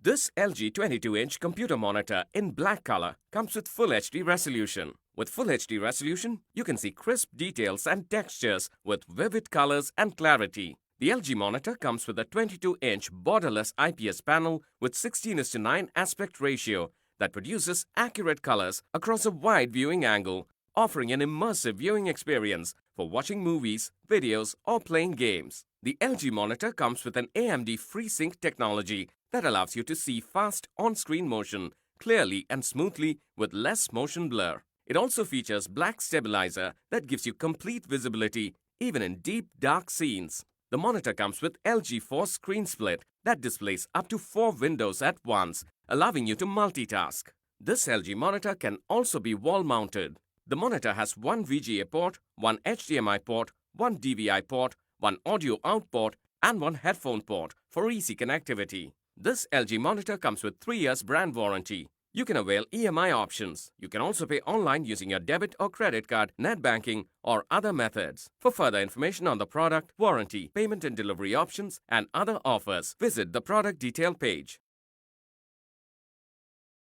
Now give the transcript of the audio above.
This LG 22-inch computer monitor in black color comes with Full HD resolution. With Full HD resolution, you can see crisp details and textures with vivid colors and clarity. The LG monitor comes with a 22-inch Borderless IPS panel with 16:9 aspect ratio that produces accurate colors across a wide viewing angle, offering an immersive viewing experience for watching movies, videos, or playing games. The LG monitor comes with an AMD FreeSync technology that allows you to see fast on-screen motion clearly and smoothly with less motion blur. It also features black stabilizer that gives you complete visibility even in deep, dark scenes. The monitor comes with LG Force Screen Split that displays up to 4 windows at once, allowing you to multitask. This LG monitor can also be wall-mounted. The monitor has one VGA port, one HDMI port, one DVI port, one audio out port, and one headphone port for easy connectivity. This LG monitor comes with 3 years brand warranty. You can avail EMI options. You can also pay online using your debit or credit card, net banking, or other methods. For further information on the product, warranty, payment and delivery options, and other offers, visit the product detail page.